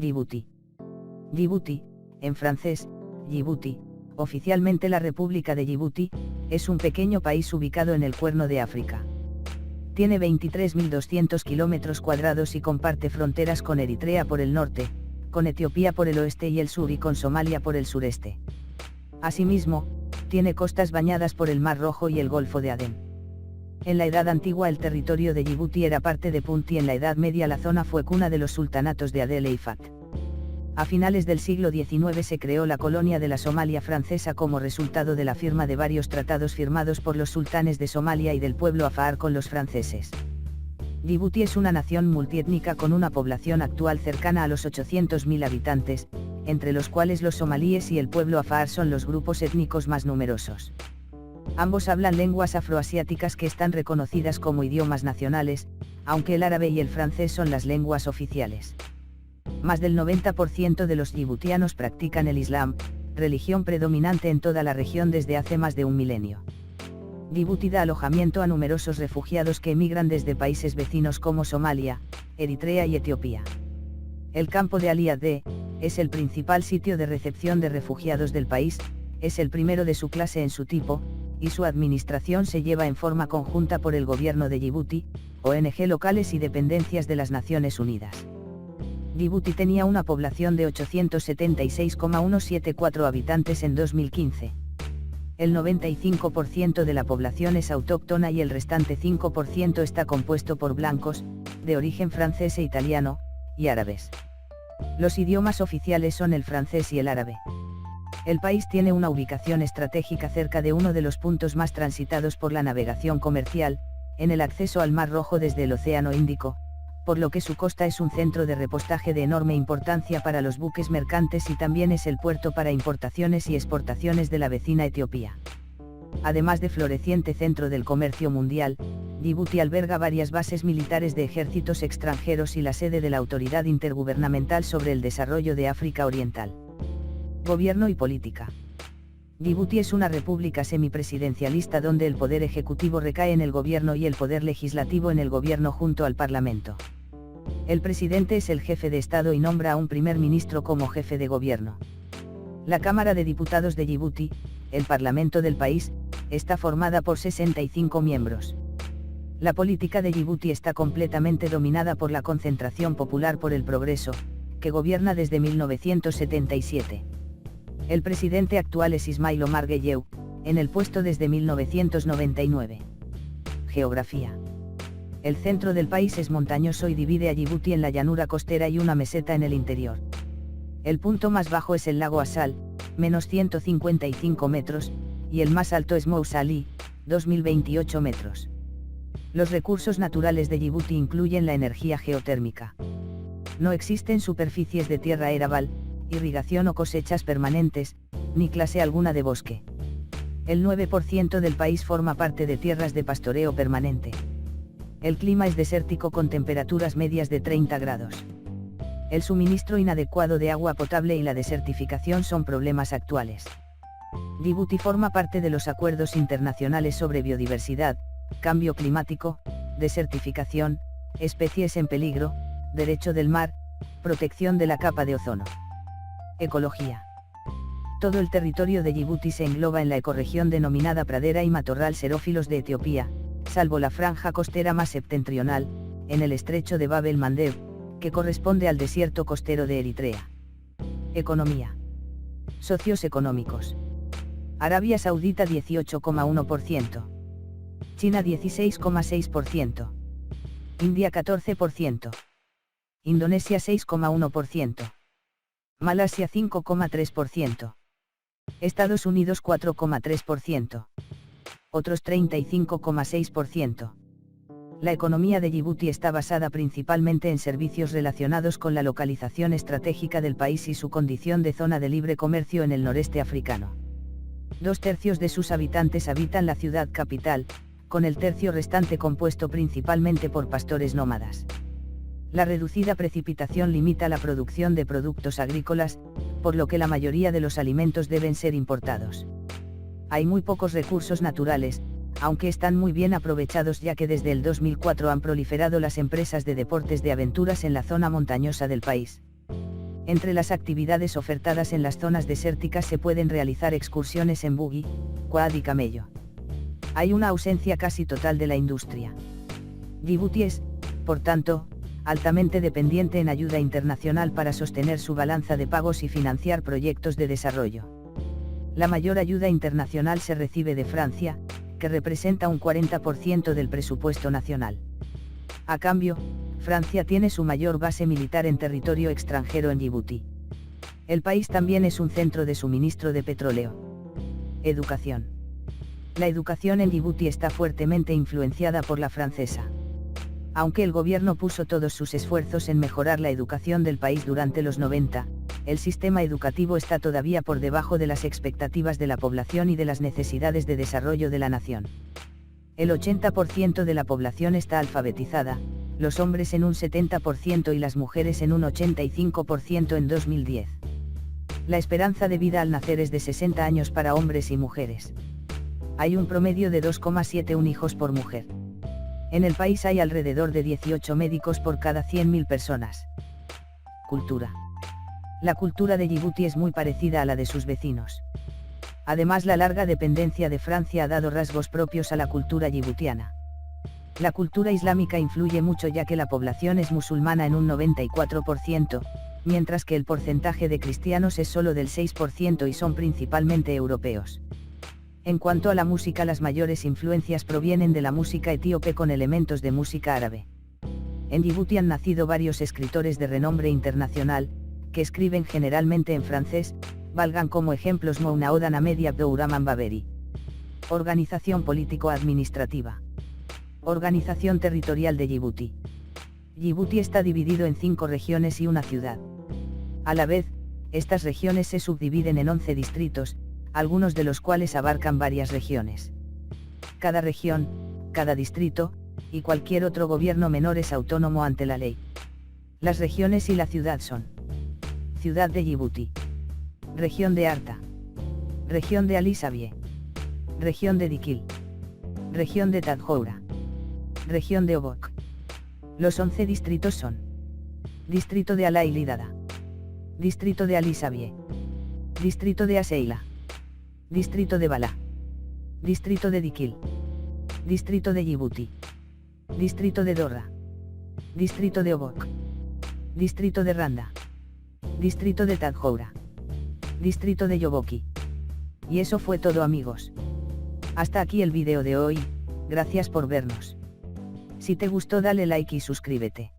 Djibouti. Djibouti, en francés, Djibouti, oficialmente la República de Djibouti, es un pequeño país ubicado en el Cuerno de África. Tiene 23.200 kilómetros cuadrados y comparte fronteras con Eritrea por el norte, con Etiopía por el oeste y el sur y con Somalia por el sureste. Asimismo, tiene costas bañadas por el Mar Rojo y el Golfo de Adén. En la Edad Antigua el territorio de Djibouti era parte de Punt y en la Edad Media la zona fue cuna de los sultanatos de Adel e Ifat. A finales del siglo XIX se creó la colonia de la Somalia francesa como resultado de la firma de varios tratados firmados por los sultanes de Somalia y del pueblo afar con los franceses. Djibouti es una nación multiétnica con una población actual cercana a los 800.000 habitantes, entre los cuales los somalíes y el pueblo afar son los grupos étnicos más numerosos. Ambos hablan lenguas afroasiáticas que están reconocidas como idiomas nacionales, aunque el árabe y el francés son las lenguas oficiales. Más del 90% de los djiboutianos practican el Islam, religión predominante en toda la región desde hace más de un milenio. Djibouti da alojamiento a numerosos refugiados que emigran desde países vecinos como Somalia, Eritrea y Etiopía. El campo de Ali Adé es el principal sitio de recepción de refugiados del país, es el primero de su clase en su tipo, y su administración se lleva en forma conjunta por el gobierno de Djibouti, ONG locales y dependencias de las Naciones Unidas. Djibouti tenía una población de 876,174 habitantes en 2015. El 95% de la población es autóctona y el restante 5% está compuesto por blancos, de origen francés e italiano, y árabes. Los idiomas oficiales son el francés y el árabe. El país tiene una ubicación estratégica cerca de uno de los puntos más transitados por la navegación comercial, en el acceso al Mar Rojo desde el Océano Índico, por lo que su costa es un centro de repostaje de enorme importancia para los buques mercantes y también es el puerto para importaciones y exportaciones de la vecina Etiopía. Además de floreciente centro del comercio mundial, Djibouti alberga varias bases militares de ejércitos extranjeros y la sede de la Autoridad Intergubernamental sobre el Desarrollo de África Oriental. Gobierno y política. Djibouti es una república semipresidencialista donde el poder ejecutivo recae en el gobierno y el poder legislativo en el gobierno junto al parlamento. El presidente es el jefe de Estado y nombra a un primer ministro como jefe de gobierno. La Cámara de Diputados de Djibouti, el parlamento del país, está formada por 65 miembros. La política de Djibouti está completamente dominada por la Concentración Popular por el Progreso, que gobierna desde 1977. El presidente actual es Ismail Omar Guelleh, en el puesto desde 1999. Geografía. El centro del país es montañoso y divide a Djibouti en la llanura costera y una meseta en el interior. El punto más bajo es el lago Assal, menos 155 metros, y el más alto es Moussa Ali, 2028 metros. Los recursos naturales de Djibouti incluyen la energía geotérmica. No existen superficies de tierra arable, irrigación o cosechas permanentes, ni clase alguna de bosque. El 9% del país forma parte de tierras de pastoreo permanente. El clima es desértico con temperaturas medias de 30 grados. El suministro inadecuado de agua potable y la desertificación son problemas actuales. Djibouti forma parte de los acuerdos internacionales sobre biodiversidad, cambio climático, desertificación, especies en peligro, derecho del mar, protección de la capa de ozono. Ecología. Todo el territorio de Djibouti se engloba en la ecorregión denominada pradera y matorral xerófilos de Etiopía, salvo la franja costera más septentrional, en el estrecho de Bab el-Mandeb, que corresponde al desierto costero de Eritrea. Economía. Socios económicos. Arabia Saudita 18,1%. China 16,6%. India 14%. Indonesia 6,1%. Malasia 5,3%. Estados Unidos 4,3%. Otros 35,6%. La economía de Djibouti está basada principalmente en servicios relacionados con la localización estratégica del país y su condición de zona de libre comercio en el noreste africano. 2/3 de sus habitantes habitan la ciudad capital, con el tercio restante compuesto principalmente por pastores nómadas. La reducida precipitación limita la producción de productos agrícolas, por lo que la mayoría de los alimentos deben ser importados. Hay muy pocos recursos naturales, aunque están muy bien aprovechados ya que desde el 2004 han proliferado las empresas de deportes de aventuras en la zona montañosa del país. Entre las actividades ofertadas en las zonas desérticas se pueden realizar excursiones en buggy, quad y camello. Hay una ausencia casi total de la industria. Yibuti es, por tanto, altamente dependiente en ayuda internacional para sostener su balanza de pagos y financiar proyectos de desarrollo. La mayor ayuda internacional se recibe de Francia, que representa un 40% del presupuesto nacional. A cambio, Francia tiene su mayor base militar en territorio extranjero en Yibuti. El país también es un centro de suministro de petróleo. Educación. La educación en Yibuti está fuertemente influenciada por la francesa. Aunque el gobierno puso todos sus esfuerzos en mejorar la educación del país durante los 90, el sistema educativo está todavía por debajo de las expectativas de la población y de las necesidades de desarrollo de la nación. El 80% de la población está alfabetizada, los hombres en un 70% y las mujeres en un 85% en 2010. La esperanza de vida al nacer es de 60 años para hombres y mujeres. Hay un promedio de 2,71 hijos por mujer. En el país hay alrededor de 18 médicos por cada 100.000 personas. Cultura. La cultura de Yibuti es muy parecida a la de sus vecinos. Además, la larga dependencia de Francia ha dado rasgos propios a la cultura yibutiana. La cultura islámica influye mucho ya que la población es musulmana en un 94%, mientras que el porcentaje de cristianos es solo del 6% y son principalmente europeos. En cuanto a la música, las mayores influencias provienen de la música etíope con elementos de música árabe. En Yibuti han nacido varios escritores de renombre internacional, que escriben generalmente en francés, valgan como ejemplos Mounaodan Ahmed y Abdourahman Baberi. Organización político-administrativa. Organización territorial de Yibuti. Yibuti está dividido en 5 regiones y una ciudad. A la vez, estas regiones se subdividen en 11 distritos, algunos de los cuales abarcan varias regiones. Cada región, cada distrito, y cualquier otro gobierno menor es autónomo ante la ley. Las regiones y la ciudad son: Ciudad de Yibuti, Región de Arta, Región de Ali Sabie, Región de Dikil, Región de Tadjoura, Región de Obok. Los 11 distritos son: Distrito de Alá y Lidada, Distrito de Ali Sabie, Distrito de Aseila, Distrito de Balá, Distrito de Dikil, Distrito de Yibuti, Distrito de Dorra, Distrito de Obok, Distrito de Randa, Distrito de Tadjoura, Distrito de Yoboki. Y eso fue todo, amigos. Hasta aquí el vídeo de hoy, gracias por vernos. Si te gustó dale like y suscríbete.